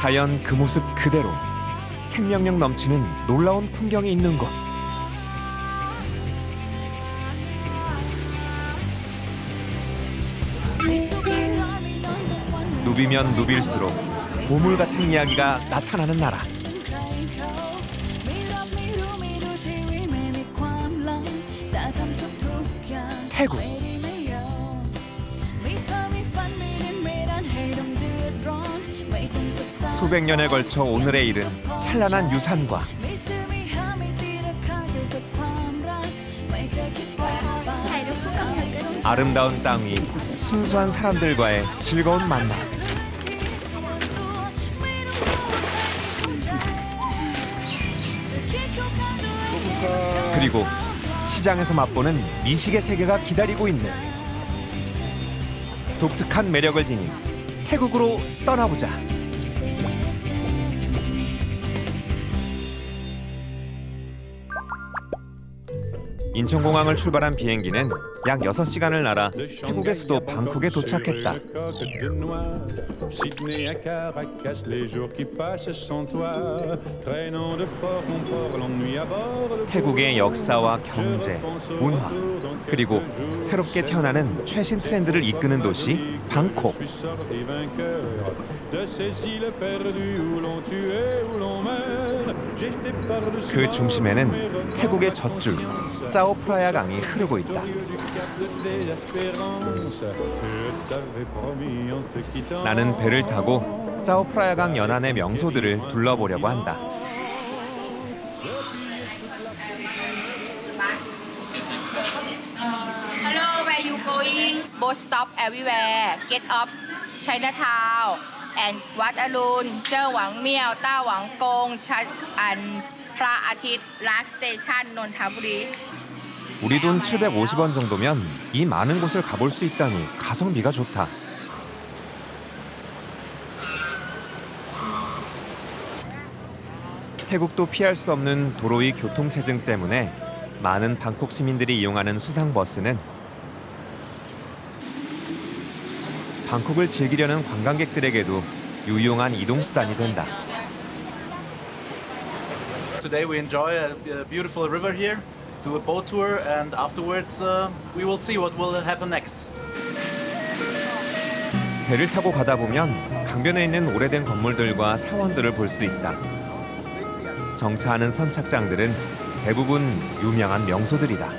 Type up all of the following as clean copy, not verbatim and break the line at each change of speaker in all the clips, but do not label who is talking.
자연 그 모습 그대로 생명력 넘치는 놀라운 풍경이 있는 곳. 누비면 누빌수록 보물 같은 이야기가 나타나는 나라. 태국. 수백 년에 걸쳐 오늘에 이른 찬란한 유산과 아름다운 땅 위 순수한 사람들과의 즐거운 만남. 그리고 시장에서 맛보는 미식의 세계가 기다리고 있는 독특한 매력을 지닌 태국으로 떠나보자. 인천공항을 출발한 비행기는 약 6시간을 날아 태국의 수도 방콕에 도착했다. 태국의 역사와 경제, 문화, 그리고 새롭게 태어나는 최신 트렌드를 이끄는 도시 방콕. 그 중심에는 태국의 젖줄 짜오프라야 강이 흐르고 있다. 나는 배를 타고 짜오프라야 강 연안의 명소들을 둘러보려고 한다.
Hello, where you going? Boat stop everywhere. Get off Chinatown and Wat Arun, Chơ Wang Miao, Ta Wang Kong, and Phra Athit. Last station, Nonthaburi.
우리 돈 750원 정도면 이 많은 곳을 가볼 수 있다니 가성비가 좋다. 태국도 피할 수 없는 도로 위 교통체증 때문에 많은 방콕 시민들이 이용하는 수상버스는 방콕을 즐기려는 관광객들에게도 유용한 이동수단이 된다.
Today we enjoy a beautiful river here, do a boat tour, and afterwards we will see what will happen next.
배를 타고 가다 보면 강변에 있는 오래된 건물들과 사원들을 볼 수 있다. 정차하는 선착장들은 대부분 유명한 명소들이다.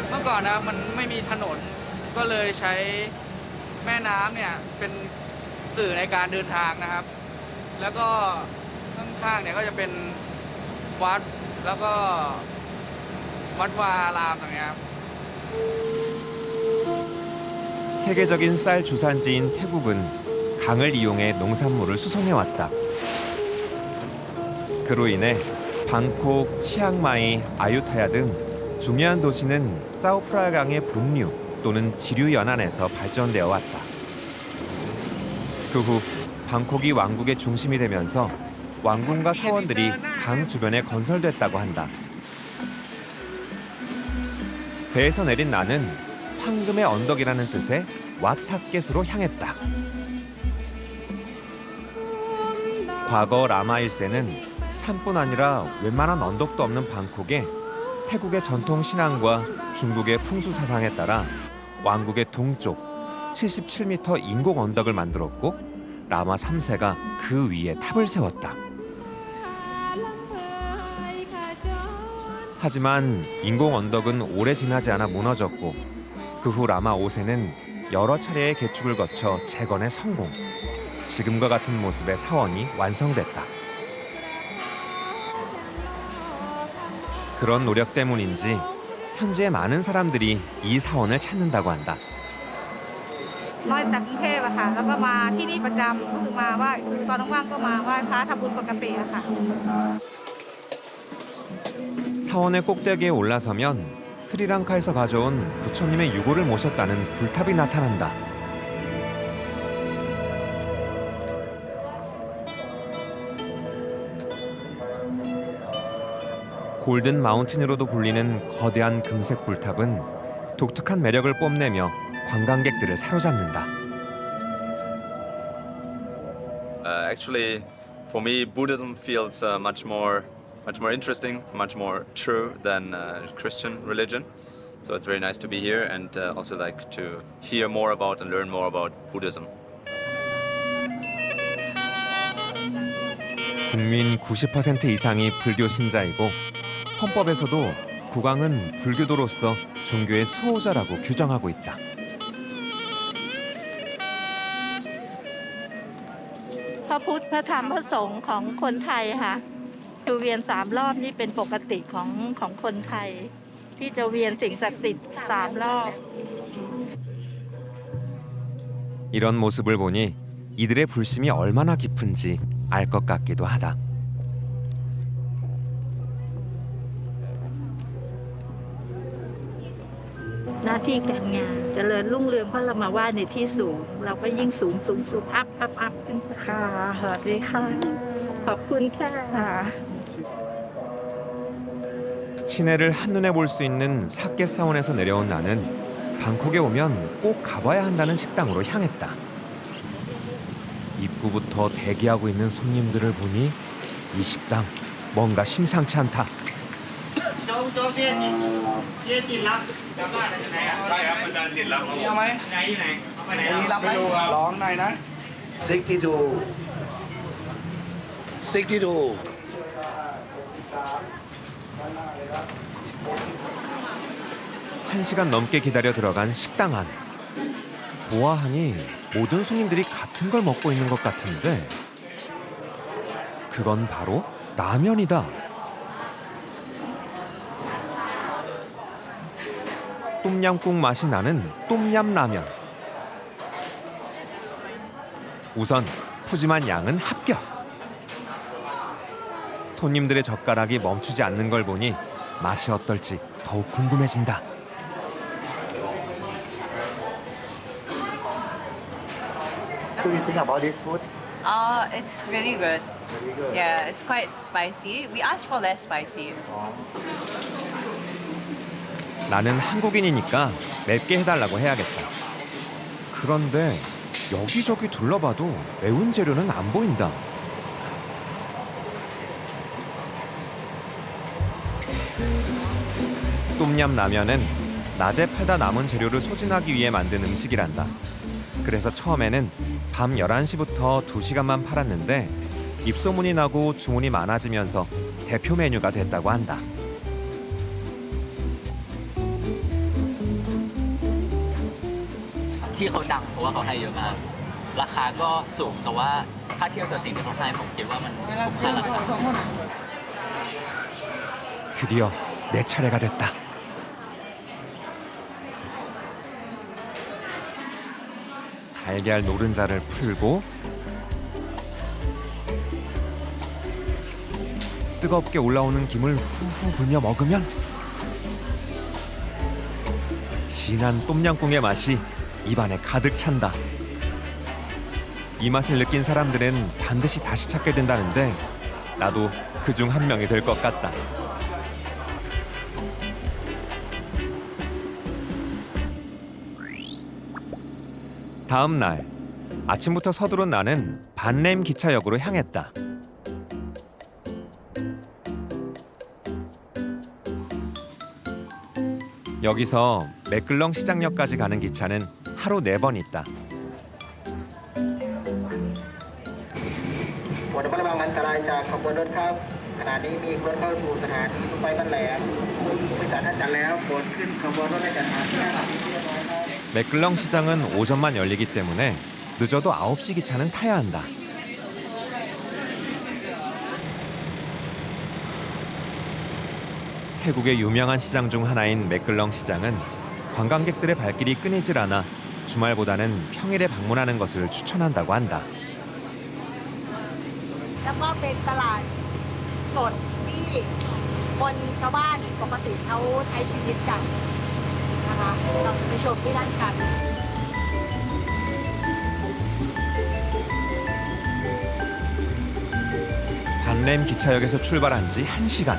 เมื่อก่อนนะมันไม่มีถนนก็เลยใช้แม่น้ำเนี่ยเป็นสื่อในการเดินทางนะครับแล้วก็ข้างๆเนี่ยก็จะเป็นวัดแล้วก็วัดวาอารามอย่างเงี้ยครับ
세계적인 쌀 주산지인 태국은 강을 이용해 농산물을 수송해왔다. 그로 인해 방콕, 치앙마이, 아유타야 등 중요한 도시는 짜오프라야 강의 본류 또는 지류 연안에서 발전되어 왔다. 그 후 방콕이 왕국의 중심이 되면서 왕궁과 사원들이 강 주변에 건설됐다고 한다. 배에서 내린 나는 황금의 언덕이라는 뜻의 왓사켓으로 향했다. 과거 라마 1세는 산뿐 아니라 웬만한 언덕도 없는 방콕에 태국의 전통 신앙과 중국의 풍수 사상에 따라 왕국의 동쪽 77m 인공 언덕을 만들었고 라마 3세가 그 위에 탑을 세웠다. 하지만 인공 언덕은 오래 지나지 않아 무너졌고 그 후 라마 5세는 여러 차례의 개축을 거쳐 재건에 성공. 지금과 같은 모습의 사원이 완성됐다. 그런 노력 때문인지 현재 많은 사람들이 이 사원을 찾는다고 한다.
มาจากกรุงเทพอะค่ะแล้วก็มาที่นี่ประจำก็คือมาไหว้ตอนว่างๆก็มาไหว้พระทำบุญปกติอะค่ะ
사원의 꼭대기에 올라서면 스리랑카에서 가져온 부처님의 유골을 모셨다는 불탑이 나타난다. 골든 마운틴으로도 불리는 거대한 금색 불탑은 독특한 매력을 뽐내며 관광객들을 사로잡는다.
Actually, for me, Buddhism feels much more interesting, much more true than Christian religion. So it's very nice to be here and also like to hear more about and learn more about Buddhism.
국민 90% 이상이 불교 신자이고 헌법에서도 국왕은 불교도로서 종교의 수호자라고 규정하고 있다.
พระพุทธพระธรรมพระสงฆ์ของคนไทยค่ะคือเวียน3 รอบนี่เป็นปกติของคนไทยที่จะเวียนสิ่งศักดิ์สิทธิ์3 รอบ
이런 모습을 보니 이들의 불심이 얼마나 깊은지 알 것 같기도 하다.
หน้าที่การงานเจริญรุ่งเรืองเพราะเรามาไหว้ในที่สูง เราก็ยิ่งสูงอัพขึ้นค่ะสวัสดีค่ะขอบคุณค่ะ
시내를 한눈에 볼 수 있는 사케사원에서 내려온 나는 방콕에 오면 꼭 가봐야 한다는 식당으로 향했다. 입구부터 대기하고 있는 손님들을 보니 이 식당 뭔가 심상치 않다.
เอาไหมมีรับไหมร้องหน่อยนะ
62
1시간 넘게 기다려 들어간 식당 안. 보아하니 모든 손님들이 같은 걸 먹고 있는 것 같은데 그건 바로 라면이다. 똠얌꿍 맛이 나는 똠얌라면. 우선 푸짐한 양은 합격. 손님들의 젓가락이 멈추지 않는 걸 보니 맛이 어떨지 더욱 궁금해진다.
What do you think about this food?
It's really good. Yeah, it's quite spicy. We asked for less spicy.
나는 한국인이니까 맵게 해달라고 해야겠다. 그런데 여기저기 둘러봐도 매운 재료는 안 보인다. 똠얌 라면은 낮에 팔다 남은 재료를 소진하기 위해 만든 음식이란다. 그래서 처음에는 밤 11시부터 2시간만 팔았는데 입소문이 나고 주문이 많아지면서 대표 메뉴가 됐다고 한다.
ที่เขาดังเพราะว่าเขาให้เยอะมากราคาก็สูงแต่ว่าถ้าเทียบกับสิ่งที่เขาให้ผมคิดว่ามันคุ้มค่าราคา
드디어 내 차례가 됐다. 달걀 노른자를 풀고 뜨겁게 올라오는 김을 후후 불며 먹으면 진한 똠양꿍의 맛이 입안에 가득 찬다. 이 맛을 느낀 사람들은 반드시 다시 찾게 된다는데 나도 그중 한 명이 될 것 같다. 다음 날 아침부터 서두른 나는 반램 기차역으로 향했다. 여기서 매끌렁 시장역까지 가는 기차는 하루 4번 있다.
ขอระวังอันตรายจากขบวนรถครับขณะนี้มีรถเข้าสู่สถานีรถไฟบ้านแหลมบริษัทท่านจัดแล้วโปรดขึ้นขบวนรถในสถานีที่เรียบร้อยครับ
매끌렁 시장은 오전만 열리기 때문에 늦어도 9시 기차는 타야 한다. 태국의 유명한 시장 중 하나인 매끌렁 시장은 관광객들의 발길이 끊이질 않아 주말보다는 평일에 방문하는 것을 추천한다고 한다.
แล้วก็เป็นตลาดสดที่คนชาวบ้านปกติเขาใช้ชีวิตกันนะคะเราไปชมที่นั่นกัน
반램 기차역에서 출발한 지 1시간.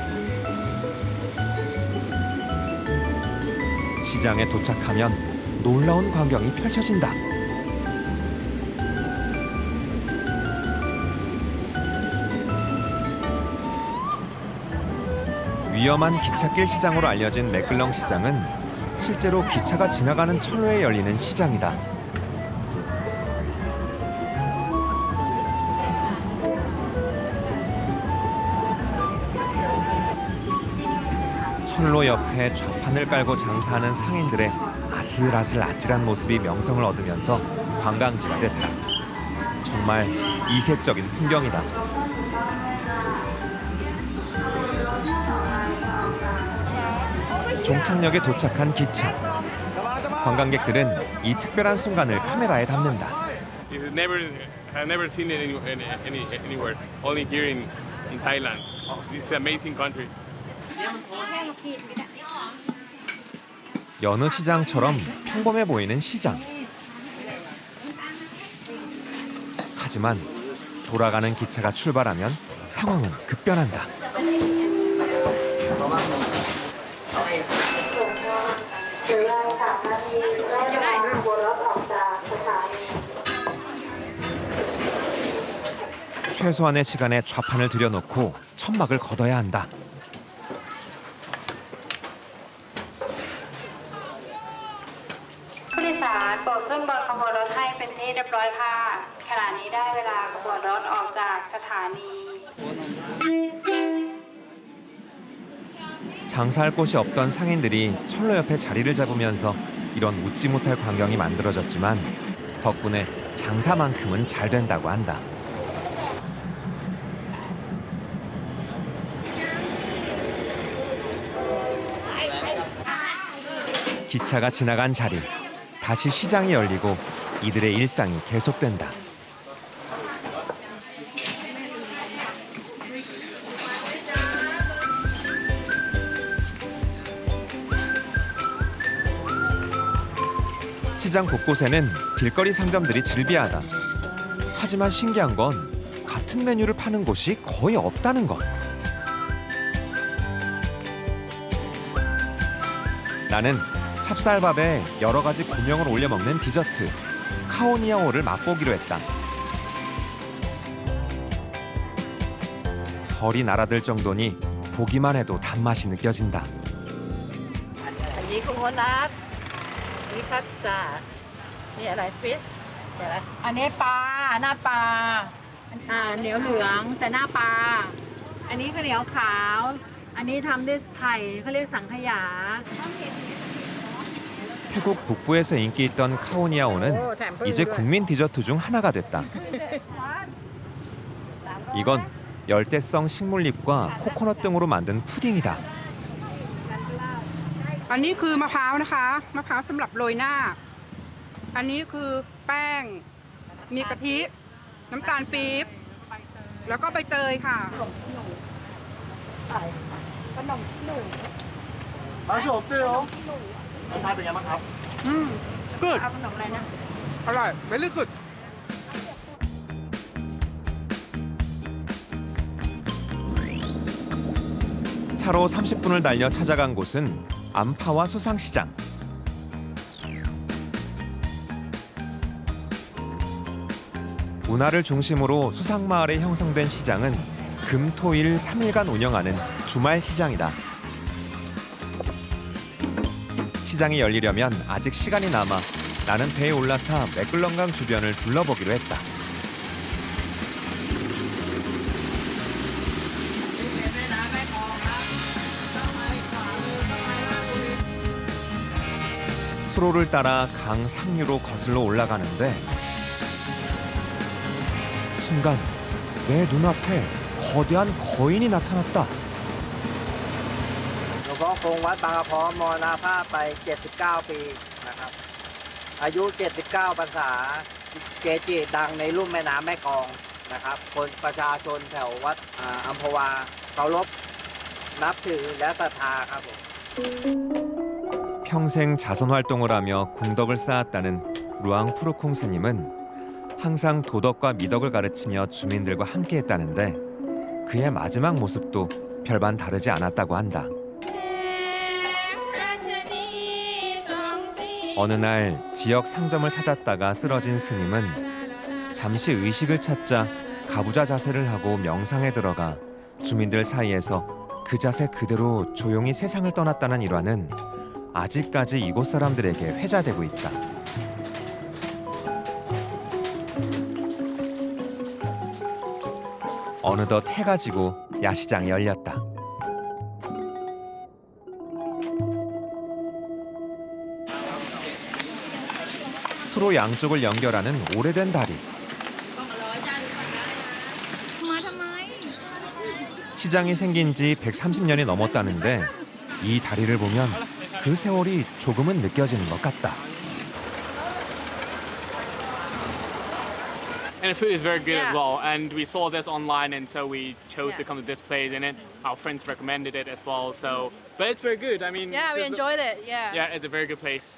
시장에 도착하면 놀라운 광경이 펼쳐진다. 위험한 기찻길 시장으로 알려진 맥글렁 시장은 실제로 기차가 지나가는 철로에 열리는 시장이다. 철로 옆에 좌판을 깔고 장사하는 상인들의 아슬아슬 아찔한 모습이 명성을 얻으면서 관광지가 됐다. 정말 이색적인 풍경이다. 종착역에 도착한 기차. 관광객들은 이 특별한 순간을 카메라에 담는다.
I've never seen it anywhere. Only here in Thailand. This is an amazing country.
여느 시장처럼 평범해 보이는 시장. 하지만 돌아가는 기차가 출발하면 상황은 급변한다. 최소한의 시간에 좌판을 들여놓고 천막을 걷어야 한다. 장사할 곳이 없던 상인들이 철로 옆에 자리를 잡으면서 이런 웃지 못할 광경이 만들어졌지만 덕분에 장사만큼은 잘 된다고 한다. 기차가 지나간 자리, 다시 시장이 열리고 이들의 일상이 계속된다. 시장 곳곳에는 길거리 상점들이 즐비하다. 하지만 신기한 건 같은 메뉴를 파는 곳이 거의 없다는 것. 나는 찹쌀밥에 여러 가지 고명을 올려 먹는 디저트 카오니아오를 맛보기로 했다. 털이 날아들 정도니 보기만 해도 단맛이 느껴진다.
อันนี้ปลาหน้าปลาเหนียวเหลืองแต่หน้าปลาอันนี้ข้าวเหนียวขาวอันนี้ทำด้วยไข่เขาเรียกสังขยา
태국 북부에서 인기 있던 카오니아오는 이제 국민 디저트 중 하나가 됐다. 이건 열대성 식물잎과 코코넛 등으로 만든 푸딩이다.
อันนี้คือมะพร้าวนะคะมะพร้าวสำหรับโรยหน้าอันนี้คือแป้งมีกะทิน้ำตาลปี๊บแล้วก็ใบเตยค่ะ맛이 어때요? 맛이เป็นไงบ้างครับgood เอาขนมอะไรนะอร่อย very good.
차로 30분을 달려 찾아간 곳은 암파와 수상시장. 문화를 중심으로 수상마을에 형성된 시장은 금, 토, 일 3일간 운영하는 주말 시장이다. 시장이 열리려면 아직 시간이 남아 나는 배에 올라타 맥글렁강 주변을 둘러보기로 했다. 수로를 따라 강 상류로 거슬러 올라가는데 순간 내 눈앞에 거대한 거인이 나타났다.
หลวงพ่อคงวัดบางกระพร้อมมรณภาพไป79 ปีนะครับอายุ79 พรรษาเกจิดังในลุ่มแม่น้ำแม่กลองนะครับคนประชาชนแถววัดอัมพวาเคารพนับถือและศรัทธาครับผม
평생 자선 활동을 하며 공덕을 쌓았다는 루앙 푸르콩 스님은 항상 도덕과 미덕을 가르치며 주민들과 함께했다는데 그의 마지막 모습도 별반 다르지 않았다고 한다. 어느 날 지역 상점을 찾았다가 쓰러진 스님은 잠시 의식을 찾자 가부좌 자세를 하고 명상에 들어가 주민들 사이에서 그 자세 그대로 조용히 세상을 떠났다는 일화는 아직까지 이곳 사람들에게 회자되고 있다. 어느덧 해가 지고 야시장이 열렸다. 수로 양쪽을 연결하는 오래된 다리. 시장이 생긴 지 130년이 넘었다는데 이 다리를 보면 그 세월이 조금은 느껴지는 것 같다.
And the food is very good as well. And we saw this online, and so we chose to come to this place. And then our friends recommended it as well. So, but it's very good. I mean,
Yeah, we enjoyed it. Yeah.
Yeah, it's a very good place.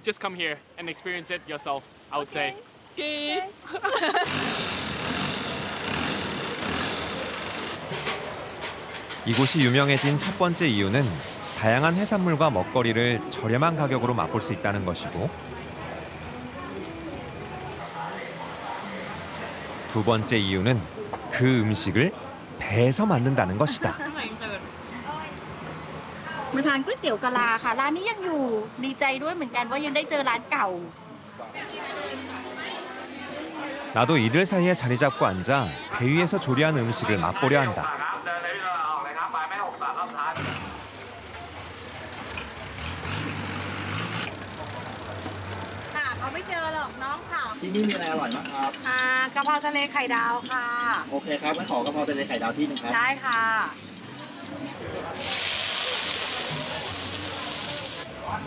Just come here and experience it yourself. I would say. Okay.
이곳이 유명해진 첫 번째 이유는 다양한 해산물과 먹거리를 저렴한 가격으로 맛볼 수 있다는 것이고, 두 번째 이유는 그 음식을 배에서 만든다는 것이다.
มาทานก๋วยเตี๋ยวกะลาค่ะร้านนี้ยังอยู่ดีใจด้วยเหมือนกันว่ายังได้เจอร้านเก่า
나도 이들 사이에 자리 잡고 앉아 배 위에서 조리한 음식을 맛보려 한다.
เขาไม่เจอหรอกน้องสาว
ที่นี่มีอะไรอร่อยบ้างครับ
กะเพราทะเลไข่ดาวค่ะ
โอเคครับงั้นขอกะเพราทะเลไข่ดาวที่หนึงครับ
ได้ค่ะ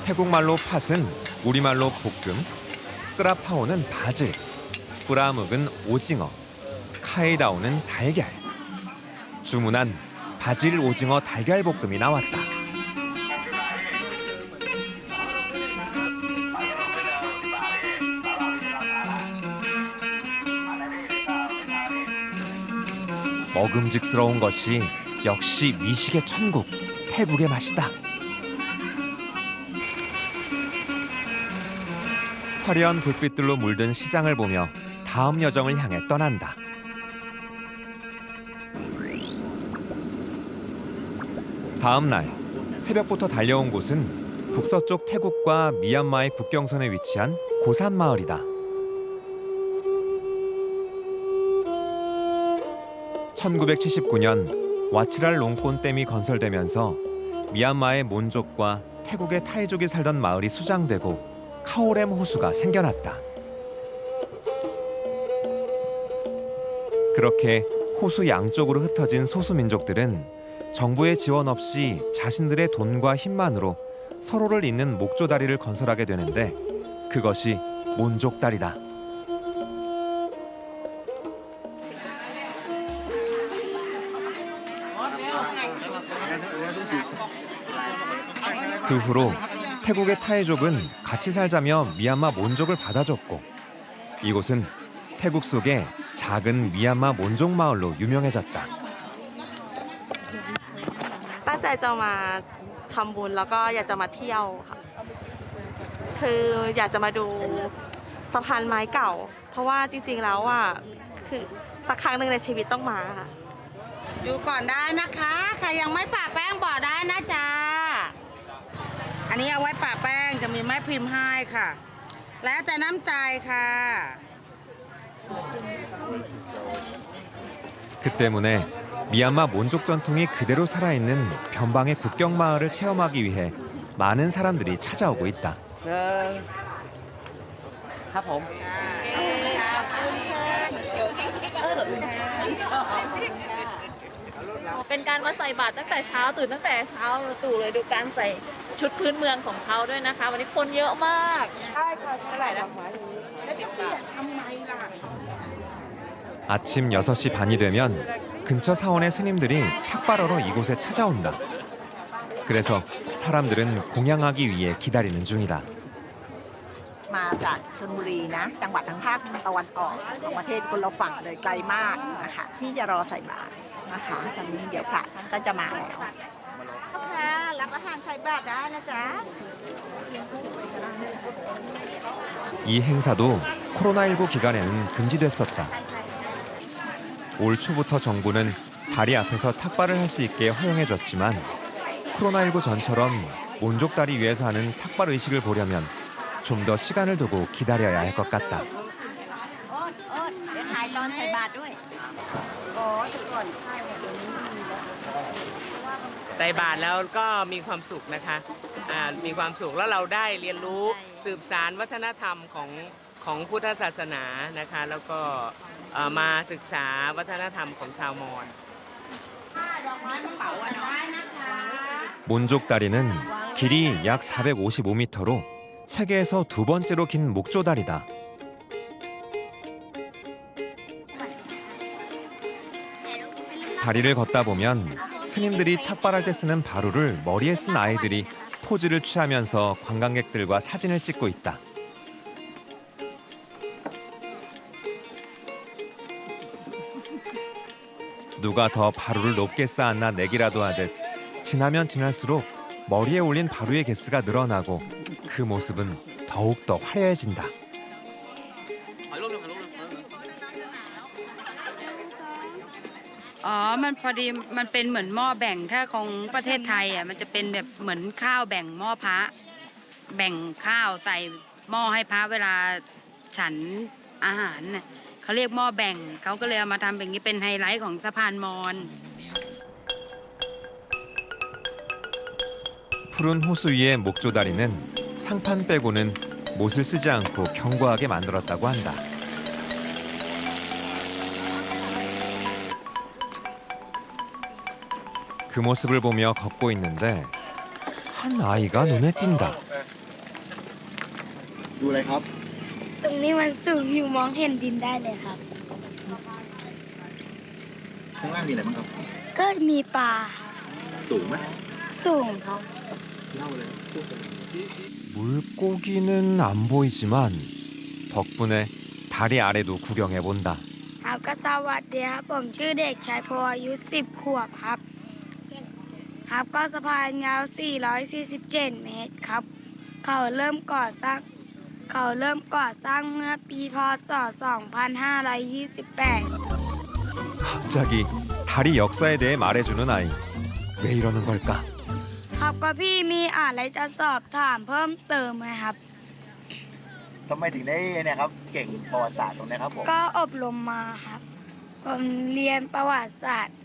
태국말로 팥은 우리말로 볶음, 끄라파오는 바질, 뿌라묵은 오징어, 카이다오는 달걀. 주문한 바질 오징어 달걀 볶음이 나왔다. 먹음직스러운 것이 역시 미식의 천국, 태국의 맛이다. 화려한 불빛들로 물든 시장을 보며 다음 여정을 향해 떠난다. 다음 날 새벽부터 달려온 곳은 북서쪽 태국과 미얀마의 국경선에 위치한 고산 마을이다. 1979년 와치랄 롱꼰 댐이 건설되면서 미얀마의 몬족과 태국의 타이족이 살던 마을이 수장되고 카오렘 호수가 생겨났다. 그렇게 호수 양쪽으로 흩어진 소수민족들은 정부의 지원 없이 자신들의 돈과 힘만으로 서로를 잇는 목조다리를 건설하게 되는데 그것이 몬족다리다. 그 후로 태국의 타이족은 같이 살자며 미얀마 몬족을 받아줬고 이곳은 태국 속의 작은 미얀마 몬족 마을로 유명해졌다.
ตั้งใจจะมาทำบุญแล้วก็อยากจะมาเที่ยวค่ะคืออยากจะมาดูสะพานไม้เก่าเพราะว่าจริงๆแล้วอ่ะคือสักครั้งหนึ่งในชีวิตต้องมาค่ะ
อยู่ก่อนได้นะคะใครยังไม่ปะแป้งบอกได้นะจ๊ะอันนี้เอาไว้ปะแป้งจะมีไม้พิมพ์ให้ค่ะ แล้วแต่น้ำใจค่ะ
그 때문에 미얀마 몬족 전통이 그대로 살아있는 변방의 국경 마을을 체험하기 위해 많은 사람들이 찾아오고 있다.
ครับผม
เป็นการมาใส่บาตรตั้งแต่เช้าตื่นตั้งแต่เช้าตู่เลยดูการใส่ชุดพื้นเมืองของเขาด้วยนะคะ วันนี้คนเยอะมาก
아침 6시 반이 되면 근처 사원의 스님들이 탁발하러 이곳에 찾아온다. 그래서 사람들은 공양하기 위해 기다리는 중이다.
มาจากชลบุรีนะจังหวัดทางภาคตะวันออกของประเทศคนละฝั่งเลยไกลมากนะคะที่จะรอใส่บาตรนะคะตอนนี้เดี๋ยวพระท่านก็จะมาแล้ว
พ่อค้า
รับอาหารใส่บาตรได้นะจ๊ะ
이 행사도 코로나19 기간에는 금지됐었다. 올 초부터 정부는 다리 앞에서 탁발을 할 수 있게 허용해줬지만 코로나19 전처럼 몬족다리 위에서 하는 탁발 의식을 보려면 좀 더 시간을 두고 기다려야 할 것 같다.
เดี๋ยวถ่ายตอนใส่บาตรด้วยอ๋อแต่ก่อนใช่เนี่ยเดี๋ยวนี้ไม่มีแล้ว
ใส่บาตรแล้วก็มีความสุขนะคะมีความสุขแล้วเราได้เรียนรู้สืบสานวัฒนธรรมของพุทธศาสนานะคะแล้วก็มาศึกษาวัฒนธรรมของชาวมอญ
몬족다리는 길이 약 455m로 세계에서 두 번째로 긴 목조다리다. 다리를 걷다 보면 스님들이 탁발할 때 쓰는 바루를 머리에 쓴 아이들이 포즈를 취하면서 관광객들과 사진을 찍고 있다. 누가 더 바루를 높게 쌓았나 내기라도 하듯 지나면 지날수록 머리에 올린 바루의 개수가 늘어나고 그 모습은 더욱더 화려해진다.
อ๋อ มันพอดีมันเป็นเหมือนหม้อแบ่งถ้าของประเทศไทยอ่ะมันจะเป็นแบบเหมือนข้าวแบ่งหม้อพระแบ่งข้าวใส่หม้อให้พระเวลาฉันอาหารน่ะเขาเรียกหม้อแบ่งเขาก็เลยเอามาทำแบบนี้เป็นไฮไลท์ของสะพานมอญ
푸른 호수 위의 목조다리는 상판 빼고는 못을 쓰지 않고 견고하게 만들었다고 한다. 그 모습을 보며 걷고 있는데 한 아이가 눈에 띈다.
ดูอะไรครับ
ตรงนี้มันสูงอยู่มองเห็นดินได้เลยครับ
ข้างล่างมีอะไรบ้างครับ
ก็มีป่า
สูงไหม
สูงครับ
เล่าเลยพูดไปเลย
물고기는 안 보이지만 덕분에 다리 아래도 구경해 본다.
ครับก็สวัสดีครับผมชื่อเด็กชายพลอายุ10 ขวบครับครับก็สะพานยาว 447 เมตรครับเขาเริ่มก่อสร้างเมื่อปีพ.ศ. 2528
갑자기 다리 역사에 대해 말해주는 아이. 왜 이러는 걸까?
ครับก็พี่มีอะไรจะสอบถามเพิ่มเติมไหมครับ
ทำไมถึงได้เนี่ยครับ เก่งประวัติศาสตร์ตรงนี้ครับผม
ก็อบรมมาครับผมเรียนประวัติศาสตร์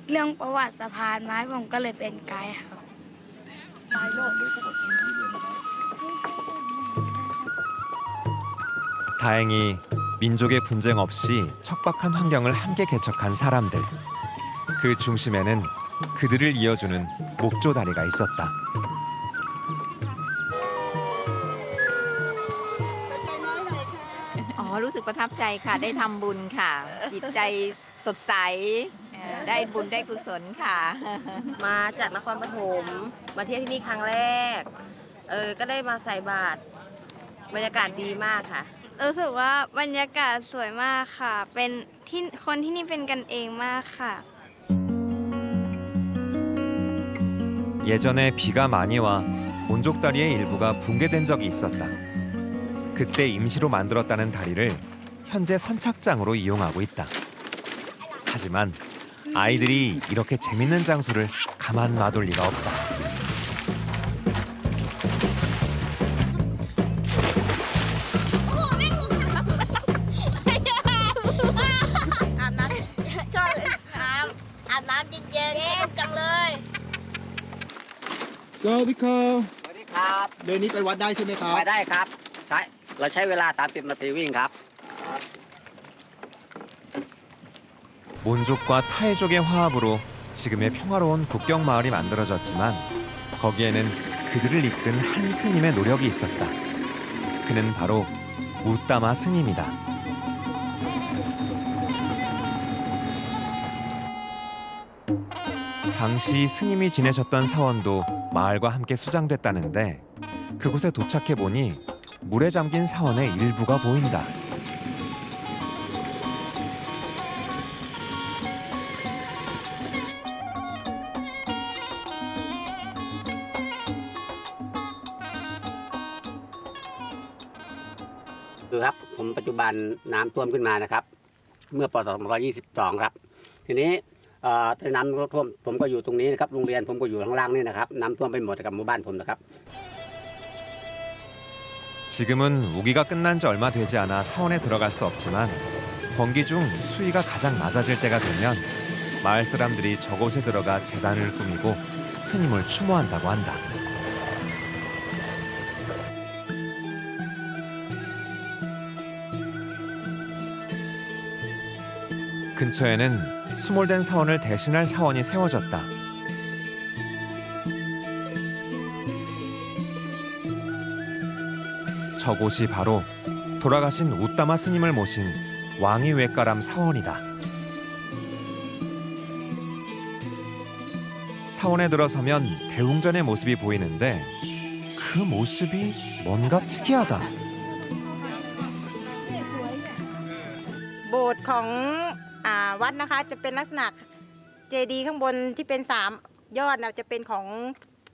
เรื่องประวัติสะพานไม้ผมก็เลยเป็นไกด์ครับ
다행히 민족의 분쟁 없이 척박한 환경을 함께 개척한 사람들. 그 중심에는 그들을 이어주는 목조다리가 있었다.
อ๋อ รู้สึกประทับใจค่ะ ได้ทำบุญค่ะ จิตใจสดใส ได้บุญได้กุศลค่ะ
มาจากนครปฐมมาเที่ยวที่นี่ครั้งแรก ก็ได้มาใส่บาตรบรรยากาศดีมากค่ะ
รู้สึกว่าบรรยากาศสวยมากค่ะ เป็นที่คนที่นี่เป็นกันเองมากค่ะ
예전에 비가 많이 와 몬족다리의 일부가 붕괴된 적이 있었다. 그때 임시로 만들었다는 다리를 현재 선착장으로 이용하고 있다. 하지만 아이들이 이렇게 재밌는 장소를 가만 놔둘 리가 없다.
สวัสดีครับ
สวัสดีครับ
เดินนี้ไปวัดได้ใช่ไหมครับ
ไปได้ครับเราใช้เวลา30 นาทีวิ่งครับ
몬족과 타이족의 화합으로 지금의 평화로운 국경 마을이 만들어졌지만 거기에는 그들을 이끈 한 스님의 노력이 있었다. 그는 바로 우따마 스님이다. 당시 스님이 지내셨던 사원도 마을과 함께 수장됐다는데 그곳에 도착해 보니 물에 잠긴 사원의 일부가 보인다.
ผมปัจจุบันน้ำท่วมขึ้นมานะครับ เมื่อปศ2522ครับทีนี้น้ำท่วมผมก็อยู่ตรงนี้นะครับโรงเรียนผมก็อยู่ข้างล่างนี่นะครับน้ำท่วมไปหมดกับหมู่บ้านผมนะครับ
지금은 우기가 끝난 지 얼마 되지 않아 사원에 들어갈 수 없지만 번기 중 수위가 가장 낮아질 때가 되면 마을 사람들이 저곳에 들어가 제단을 꾸미고 스님을 추모한다고 한다. 근처에는 수몰된 사원을 대신할 사원이 세워졌다. 저곳이 바로 돌아가신 우따마 스님을 모신 왕이 외가람 사원이다. 사원에 들어서면 대웅전의 모습이 보이는데 그 모습이 뭔가 특이하다.
โบสถ์ของวัดนะคะจะเป็นลักษณะเจดีย์ข้างบนที่เป็น3ยอดจะเป็นของ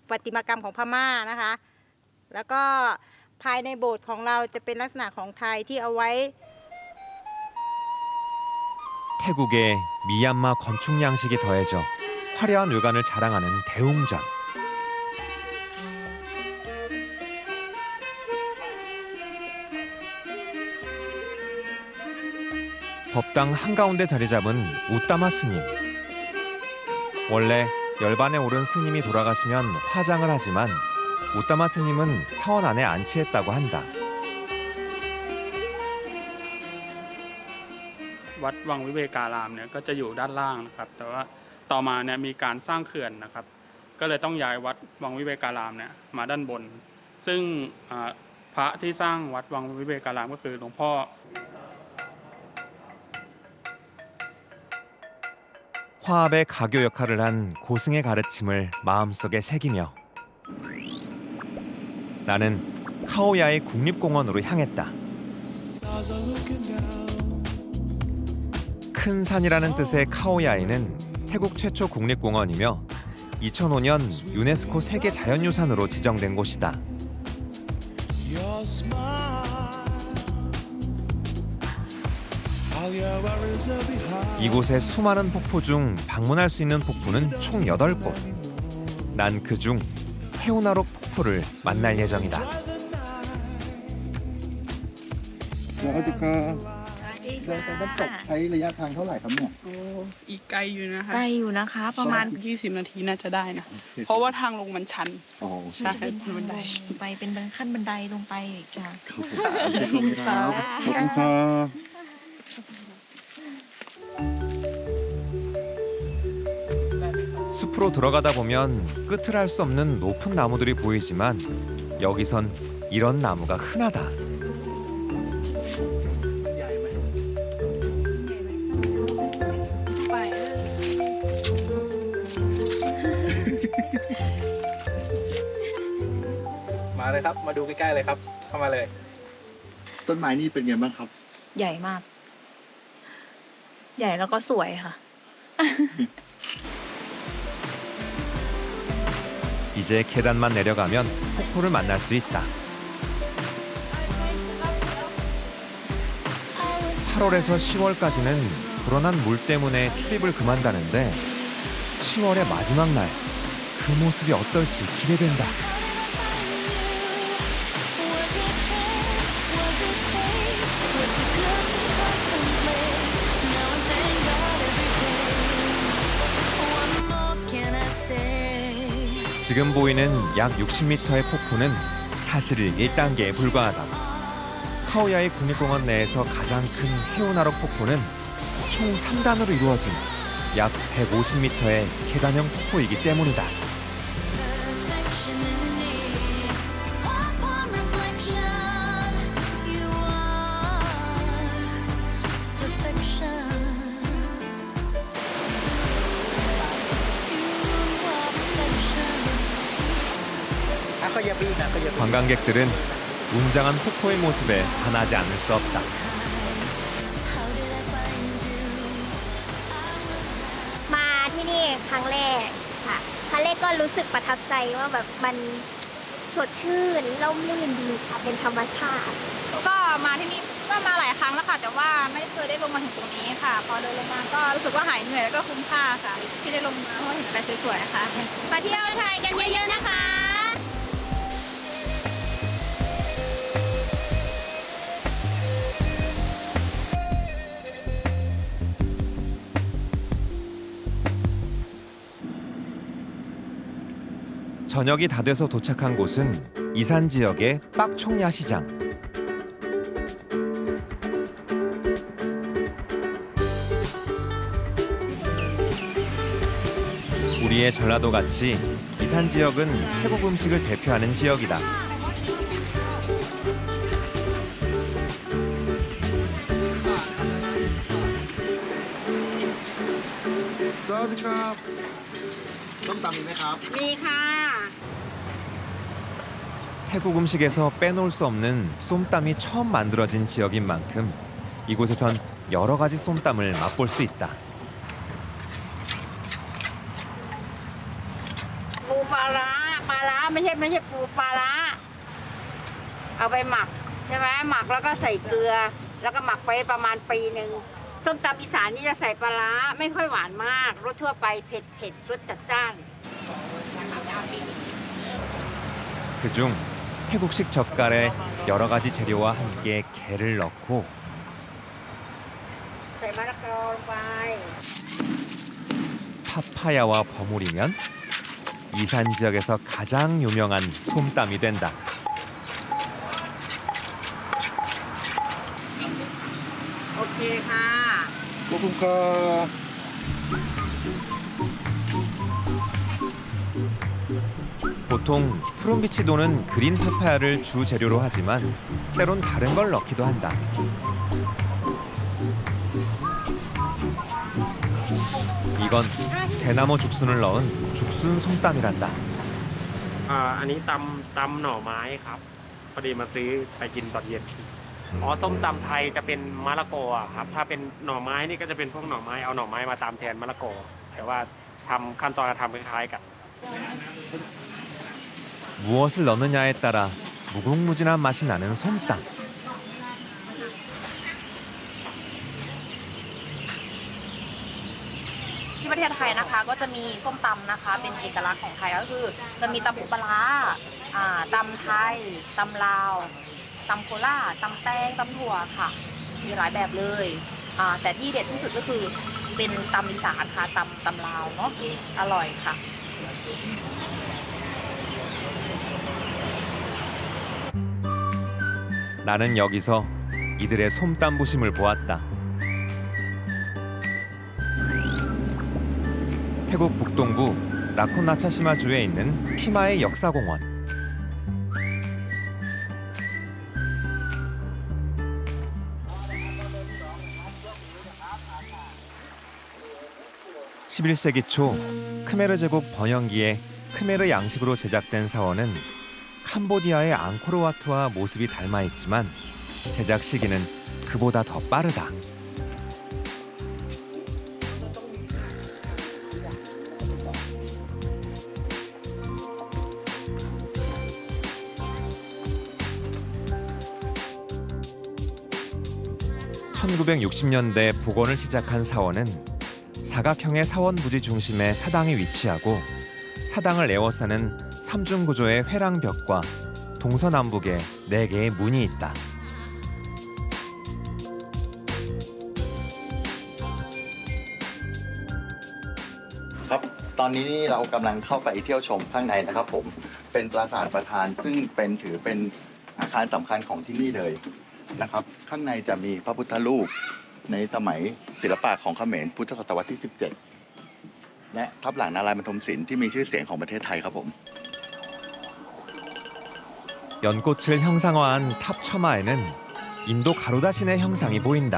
ประติมากรรมของพม่านะคะแล้วก็ภายในโบสถ์ของเราจะเป็นลักษณะของไทยที่เอาไว้
태국의 미얀마 건축 양식이 더해져 화려한 외관을 자랑하는 대웅전. 법당 한가운데 자리 잡은 우따마 스님. 원래 열반에 오른 스님이 돌아가시면 화장을 하지만 우따마 스님은 사원 안에 안치했다고 한다.
วัดวังวิเวการามเนี่ยก็จะอยู่ด้านล่างนะครับแต่ว่าต่อมาเนี่ยมีการสร้างเขื่อนนะครับก็เลยต้องย้ายวัดวังวิเวการามเนี่ยมาด้านบนซึ่งพระที่สร้างวัดวังวิเวการามก็คือหลวงพ่อ
화합의 가교 역할을 한 고승의 가르침을 마음속에 새기며 나는 카오야이 국립공원으로 향했다. 큰 산이라는 뜻의 카오야이는 태국 최초 국립공원이며 2005년 유네스코 세계 자연유산으로 지정된 곳이다. 이곳의 수많은 폭포 중 방문할 수 있는 폭포는 총 8곳. 난 그중 헤오나록 폭포를 만날 예정이다.
สวัสดีครับเดินไปน้ำตกใช้ระยะทางเท่าไหร่ครับเนี่ย
โอ้อีกไกลอยู่นะคะ
ไกลอยู่นะคะ ประมาณ
20 นาทีน่าจะได้นะ เพราะว่าทางลงมันชัน ใช่บันได
ไปเป็นขั้นบันไดลงไปอีกจ้ะ
ขอบคุณครับขอบคุณครับ
숲으로 들어가다 보면 끝을 알 수 없는 높은 나무들이 보이지만 여기선 이런 나무가 흔하다.
มาเลยครับมาดูใกล้ๆเลยครับเข้ามาเลย
ต้นไม้นี่เป็นไงบ้างครับ
ใหญ่มาก ใหญ่แล้วก็สวยค่ะ
이제 계단만 내려가면 폭포를 만날 수 있다. 8월에서 10월까지는 불어난 물 때문에 출입을 금한다는데 10월의 마지막 날 그 모습이 어떨지 기대된다. 지금 보이는 약 60m의 폭포는 사실 1단계에 불과하다. 카오야이 국립공원 내에서 가장 큰 헤오나록 폭포는 총 3단으로 이루어진 약 150m의 계단형 폭포이기 때문이다. 관광객들은 웅장한 폭포의 모습에 반하지 않을 수 없다.
มาที่นี่ครั้งแรกค่ะครั้งแรกก็รู้สึกประทับใจว่าแบบมันสดชื่นร่มรื่นดีค่ะเป็นธรรมชาติ
ก็มาที่นี่
ก็มาหลายครั้งแล้วค่ะแต่ว่าไม่เคยได้ลงมาถึงตรงนี้ค่ะ พอเดินลงมาก็รู้สึกว่าหายเหนื่อยแล้วก็คุ้มค่าค่ะ ที่ได้ลงมาเพราะว่าเห็นอะไรสวยๆนะคะมาเที่ยวไทยกันเยอะๆนะคะ
저녁이 다 돼서 도착한 곳은 이산 지역의 빡총 야시장. 우리의 전라도 같이 이산 지역은 태국 음식을 대표하는 지역이다.
사와디캅. ส้มตำมีไหมครับ
มีค่ะ
태국 음식에서 빼놓을 수 없는 쏨땀이 처음 만들어진 지역인 만큼 이곳에선 여러 가지 쏨땀을 맛볼 수 있다.
ปูปลาร้าไม่ใช่ปูปลาร้าเอาไปหมักใช่ไหมหมักแล้วก็ใส่เกลือ แล้วก็หมักไปประมาณปีหนึ่งส้มตำอีสานนี่จะใส่ปลาร้าไม่ค่อยหวานมากรสทั่วไปเผ็ดรสจัดจ้าน
그중 태국식 젓갈에 여러 가지 재료와 함께 게를 넣고
ใส่มะละกอลงไป
파파야와 버무리면 이산 지역에서 가장 유명한 쏨땀이 된다.
오케이 ค่ะ
고품카.
보통 푸른빛이 그린 파파야를 주 재료로 하지만 때론 다른 걸 넣기도 한다. 이건 대나무 죽순을 넣은 죽순 쏨땀이란다.
อันนี้ตำหน่อไม้ครับพอดีมาซื้อไปกินตอนเย็นอ๋อส้มตำไทยจะเป็นมะละกอครับถ้าเป็นหน่อไม้นี่ก็จะเป็นพวกหน่อไม้เอาหน่อไม้มาตำแทนมะละกอแต่ว่าทำขั้นตอนการทำคล้ายๆกัน
무엇을 넣느냐에 따라 무궁무진한 맛이 나는 쏨땀.
ที่ประเทศไทยนะคะก็จะมีส้มตำนะคะเป็นเอกลักษณ์ของไทยก็คือจะมีตำปูปลาร้าตำไทยตำลาวตำโคราชตำแตงตำถั่วค่ะมีหลายแบบเลยแต่ที่เด็ดที่สุดก็คือเป็นตำอีสานค่ะตำลาวเนาะอร่อยค่ะ
나는 여기서 이들의 솜땀 부심을 보았다. 태국 북동부 라콘나차시마주에 있는 피마의 역사공원. (11세기) 초 크메르 제국 번영기에 크메르 양식으로 제작된 사원은 캄보디아의 앙코르와트와 모습이 닮아 있지만 제작 시기는 그보다 더 빠르다. (1960년대) 복원을 시작한 사원은 사각형의 사원 부지 중심에 사당이 위치하고 사당을 에워싸는 삼중 구조의 회랑벽과 동서남북에 4개의 문이 있다.
ครับตอนนี้เรากำลังเข้าไปเที่ยวชมข้างในนะครับผมเป็นปราสาทประธานซึ่งถือเป็นอาคารสำคัญของที่นี่เลยนะครับข้างในจะมีพระพุทธรูปในสมัยศิลปะของเขมรพุทธศตวรรษที่ 17 และทับหลังนารายณ์บรรทมศิลป์ที่มีชื่อเสียงของประเทศไทยครับผม
연꽃을 형상화한 탑 처마에는 인도 가루다 신의 형상이 보인다.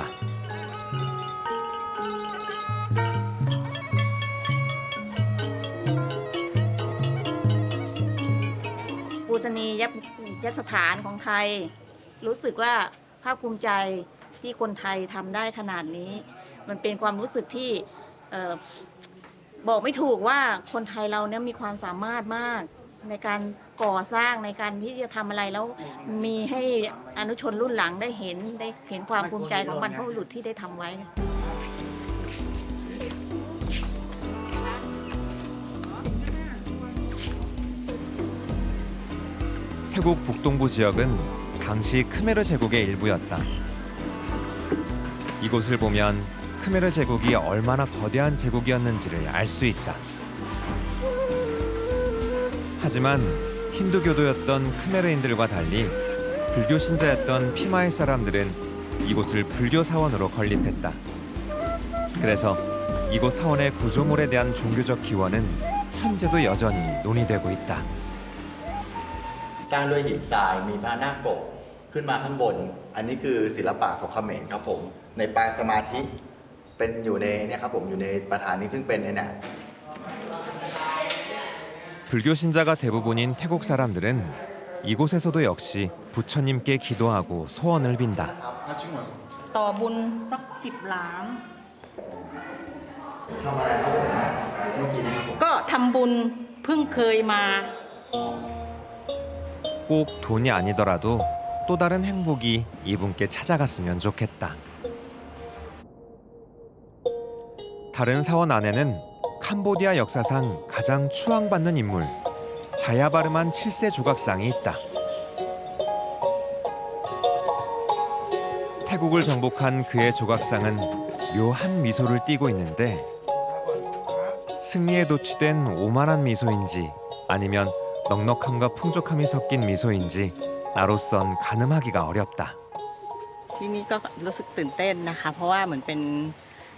ปูชนียสถานของไทยรู้สึกว่าภาคภูมิใจที่คนไทยทำได้ขนาดนี้มันเป็นความรู้สึกที่บอกไม่ถูกว่าคนไทยเราเนี่ยมีความสามารถมาก ในการก่อสร้างในการที่จะทำอะไรแล้วมีให้อนุชนรุ่นหลังได้เห็นความภูมิใจของบรรพบุรุษที่ได้ทำไว้
태국 북동부 지역은 당시 크메르 제국의 일부였다. 이곳을 보면 크메르 제국이 얼마나 거대한 제국이었는지를 알 수 있다. 하지만 힌두교도였던 크메르인들과 달리 불교 신자였던 피마의 사람들은 이곳을 불교 사원으로 건립했다. 그래서 이곳 사원의 구조물에 대한 종교적 기원은 현재도 여전히 논의되고 있다.
สร้างด้วยหินทรายมีพระนาคปกขึ้นมาข้างบนอันนี้คือศิลปะของเขมรครับผมในปางสมาธิเป็นอยู่ในเนี่ยครับผมอยู่ในประธานนี้ซึ่งเป็นเนี่ย
불교 신자가 대부분인 태국 사람들은 이곳에서도 역시 부처님께 기도하고 소원을 빈다.
ต่อบุญสัก10 ล้าน
ทำอะไรครับผมเมื่อกี้นะครับผม
ก็ทำบุญเพิ่งเคยมา
꼭 돈이 아니더라도 또 다른 행복이 이분께 찾아갔으면 좋겠다. 다른 사원 안에는 캄보디아 역사상 가장 추앙받는 인물 자야바르만 7세 조각상이 있다. 태국을 정복한 그의 조각상은 묘한 미소를 띠고 있는데 승리에 도취된 오만한 미소인지 아니면 넉넉함과 풍족함이 섞인 미소인지 나로선 가늠하기가 어렵다.
ที่นี่ก็รู้สึกตื่นเต้นนะคะเพราะว่าเหมือนเป็น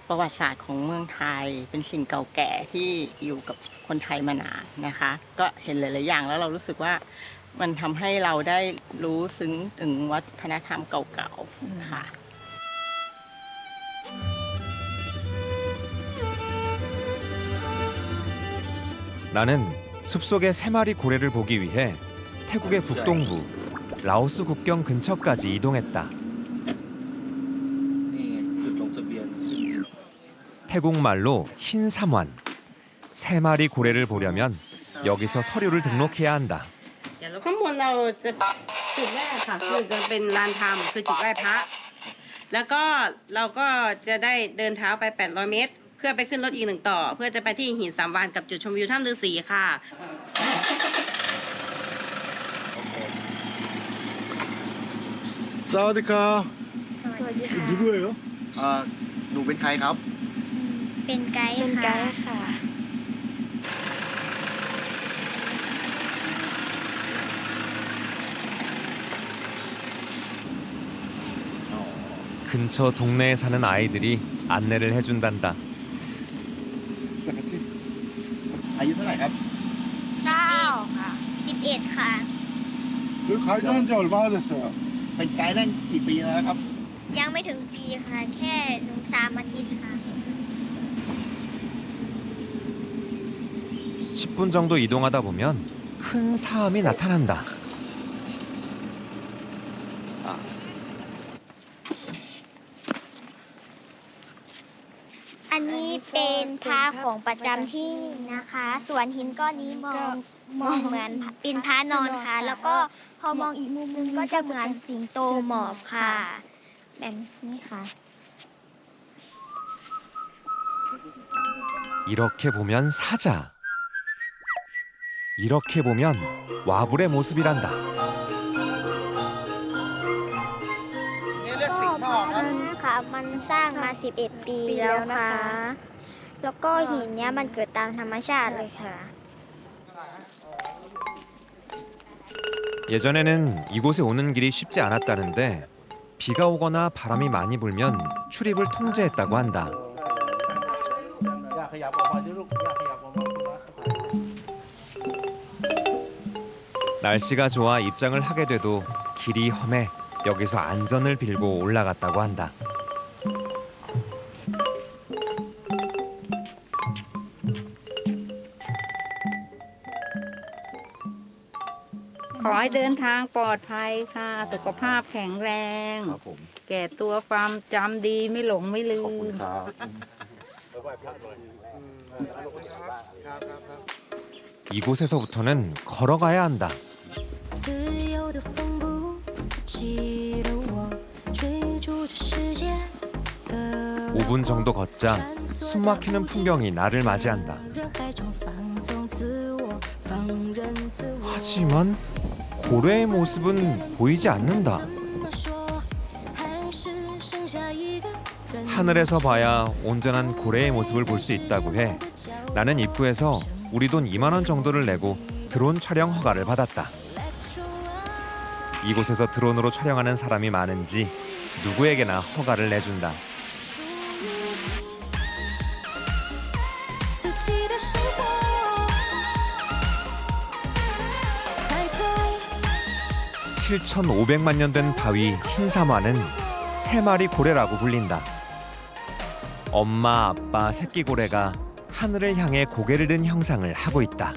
ประวัติศาสตร์ของเมืองไทยเป็นสิ่งเก่าแก่ที่อยู่กับคนไทยมานานนะคะก็เห็นหลายๆอย่างแล้วเรารู้สึกว่ามันทำให้เราได้รู้ซึ้งถึงวัฒนธรรมเก่าๆค่ะ
나는 숲속의 3마리 고래를 보기 위해 태국의 북동부 라오스 국경 근처까지 이동했다. 태국말로 흰 삼환. 3마리 고래를 보려면 여기서 서류를 등록해야 한다.
ข้างบนเราจะจุดแรกค่ะคือจะเป็นลานธรรมคือจุดไหว้พระแล้วก็เราก็จะได้เดินเท้าไป800 เมตรเพื่อไปขึ้นรถอีก1 ต่อเพื่อจะไปที่หิน3 วานกับจุดชมวิวถ้ำฤาษีค่ะ
สวัสดีครับ누구예요? หนูเป็นใครครับ
เป็นไกด์ค่ะ
근처 동네에 사는 아이들이 안내를 해준단다.
자, 같이. อายุเท่าไหร่ครับ
9 ค่ะ 11 ค่ะ
여기 가이드 한지 얼마나 됐어요? เป็นไกด์ได้กี่ปีแล้วครับ
ยังไม่ถึงปีค่ะ แค่3 อาทิตย์ค่ะ
10분 정도 이동하다 보면 큰 사암이 나타난다.
อันนี้เป็นพระของประจำที่นี่นะคะ ส่วนหินก้อนนี้มองเหมือนเป็นพระนอนค่ะ แล้วก็พอมองอีกมุมนึงก็จะเหมือนสิงโตหมอบค่ะ แบบนี้ค่ะ
이렇게 보면 사자. 이렇게 보면 와불의 모습이란다.
ก็พระนั้นค่ะมันสร้างมา11 ปีแล้วค่ะ แล้วก็หินเนี้ยมันเกิดตามธรรมชาติเลยค่ะ
예전에는 이곳에 오는 길이 쉽지 않았다는데 비가 오거나 바람이 많이 불면 출입을 통제했다고 한다. 날씨가 좋아 입장을 하게 돼도 길이 험해 여기서 안전을 빌고 올라갔다고 한다.
ขอให้เดินทางปลอดภัยค่ะ สุขภาพแข็งแรง แก่ตัวความจำดีไม่หลงไม่ลืม
ครับ
이곳에서부터는 걸어가야 한다. 5분 정도 걷자 숨막히는 풍경이 나를 맞이한다. 하지만 고래의 모습은 보이지 않는다. 하늘에서 봐야 온전한 고래의 모습을 볼 수 있다고 해 나는 입구에서 우리 돈 2만 원 정도를 내고 드론 촬영 허가를 받았다. 이곳에서 드론으로 촬영하는 사람이 많은지 누구에게나 허가를 내준다. (7,500만 년) 된 바위 흰사마는 3마리 고래라고 불린다. 엄마, 아빠, 새끼 고래가 하늘을 향해 고개를 든 형상을 하고 있다.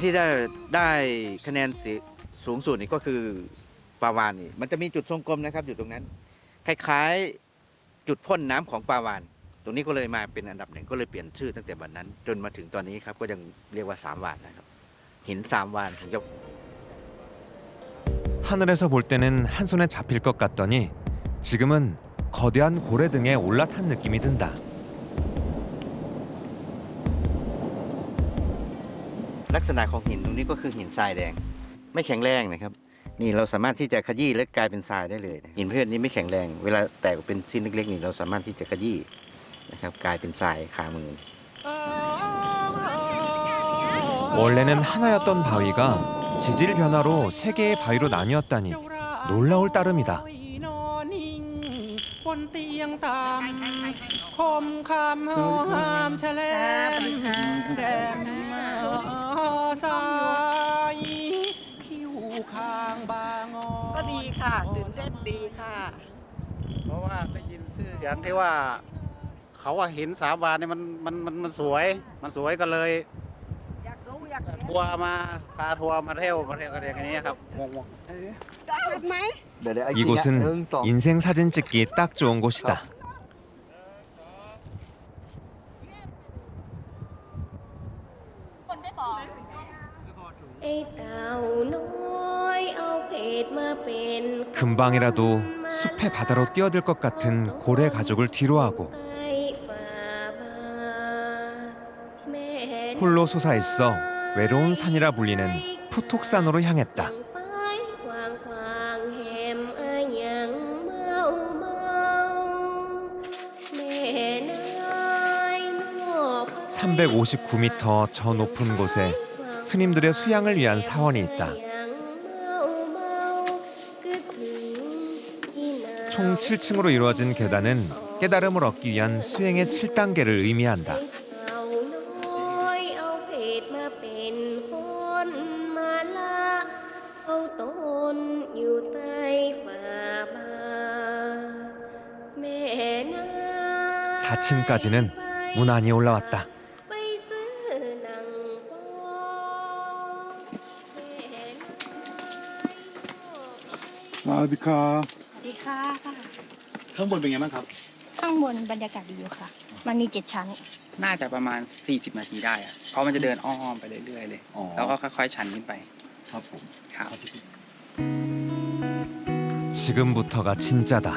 ที่ได้คะแนนสูงสุดนี่ก็คือปลาวาฬนี่มันจะมีจุดทรงกลมนะครับอยู่ตรงนั้นคล้ายๆจุดพ่นน้ำของปลาวาฬตรงนี้ก็เลยมาเป็นอันดับหนึ่งก็เลยเปลี่ยนชื่อตั้งแต่วันนั้นจนมาถึงตอนนี้ครับก็ยังเรียกว่า3 วาฬนะครับหิน3 วาฬของเจ้า
하늘에서 볼 때는 한 손에 잡힐 것 같더니 지금은 거대한 고래 등에 올라탄 느낌이 든다.
ลักษณะของหินตรงนี้ก็คือหินทรายแดงไม่แข็งแรงนะครับนี่เราสามารถที่จะขยี้และกลายเป็นทรายได้เลยหินประเภทนี้ไม่แข็งแรงเวลาแตกเป็นชิ้นเล็กๆนี่เราสามารถที่จะขยี้นะครับกลายเป็นทรายคามือ
원래는 하나였던 바위가 지질 변화로 3개의 바위로 나뉘었다니 놀라울 따름이다.
บนเตียงตำคมคำหามแฉลมแจ่มสายคิ้วคางบางอ
ก็ดีค่ะตื่นเต้นดีค่ะ
เพราะว่าได้ยินชื่อเสียงที่ว่าเขาว่าหิน3 วาฬเนี่ยมันสวยก็เลยทัวร์มาพาทัวร์มาเที่ยวกันอย่างนี้ครับงง
이곳은 인생 사진 찍기에 딱 좋은 곳이다.
ไอ้เต่าน้อยเอาเพชรมาเป็น
금방이라도 숲의 바다로 뛰어들 것 같은 고래 가족을 뒤로하고 홀로 솟아있어 외로운 산이라 불리는 푸톡산으로 향했다. 359m 저 높은 곳에 스님들의 수양을 위한 사원이 있다. 총 7층으로 이루어진 계단은 깨달음을 얻기 위한 수행의 7단계를 의미한다. (4층까지는) 무난히 올라왔다.
สวัสดีครับ
สวัสดีค่ะ
ข้างบนเป็นไงบ้างครับ
ข้างบนบรรยากาศดีอยู่ค่ะ มันมี7 ชั้น
น่าจะประมาณ40 นาทีได้อะเพราะมันจะเดินอ้อมไปเรื่อยๆเลย แล้วก็ค่อยๆชันขึ้นไป
ครับผม
ครับ
지금부터가 진짜다.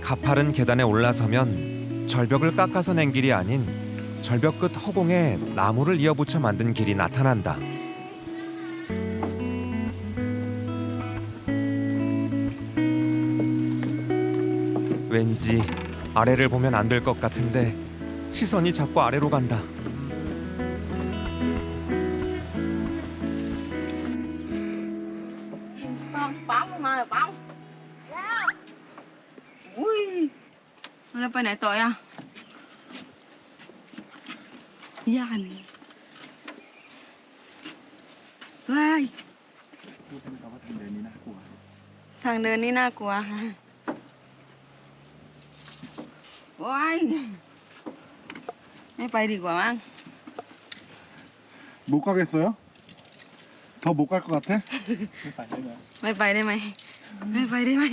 가파른 계단에 올라서면 절벽을 깎아서 낸 길이 아닌 절벽 끝 허공에 나무를 이어붙여 만든 길이 나타난다. 왠지 아래를 보면 안 될 것 같은데 시선이 자꾸 아래로 간다.
Bóng mà bóng. Ui. Nó phải này tội à? Yan. Vai. ทางเดินนี่น่ากลัวค่ะว้าย ไม่ไปดีกว่ามั้ง
못 가겠어요? 더 못 갈 것 같아?
ไม่ไปได้ไหมไม่ไปได้ไหม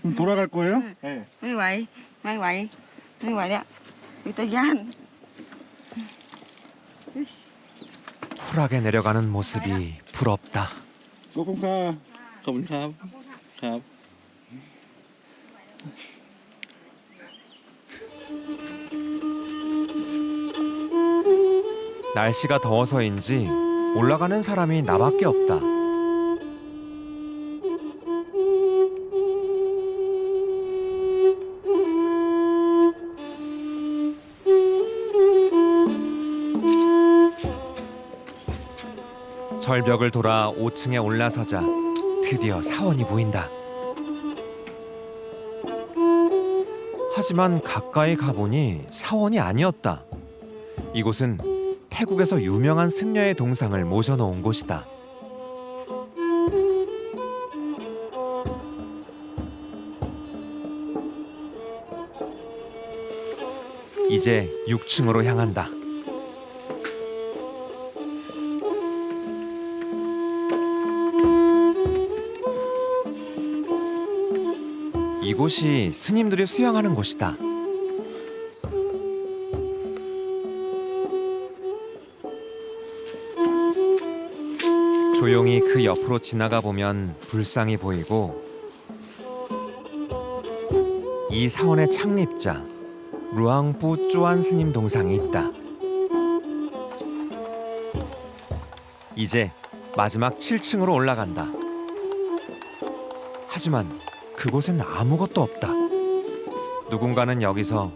그럼 돌아갈 거예요? 네.
ไม่ไหวไม่ไหวไม่ไหวเนี่ยมีแต่ย่าน
쿨하게 내려가는 모습이 부럽다.
꼬콩카.
ขอบคุณครับ ครับ
날씨가 더워서인지 올라가는 사람이 나밖에 없다. 절벽을 돌아 5층에 올라서자 드디어 사원이 보인다. 하지만 가까이 가보니 사원이 아니었다. 이곳은 태국에서 유명한 승려의 동상을 모셔놓은 곳이다. 이제 6층으로 향한다. 이곳이 스님들이 수양하는 곳이다. 조용히 그 옆으로 지나가 보면 불상이 보이고 이 사원의 창립자 루앙푸 쪼안 스님 동상이 있다. 이제 마지막 7층으로 올라간다. 하지만 그곳엔 아무것도 없다. 누군가는 여기서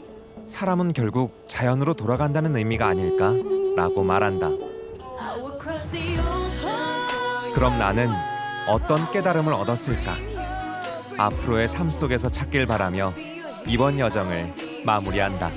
사람은 결국 자연으로 돌아간다는 의미가 아닐까라고 말한다. 그럼 나는 어떤 깨달음을 얻었을까? 앞으로의 삶 속에서 찾길 바라며 이번 여정을 마무리한다.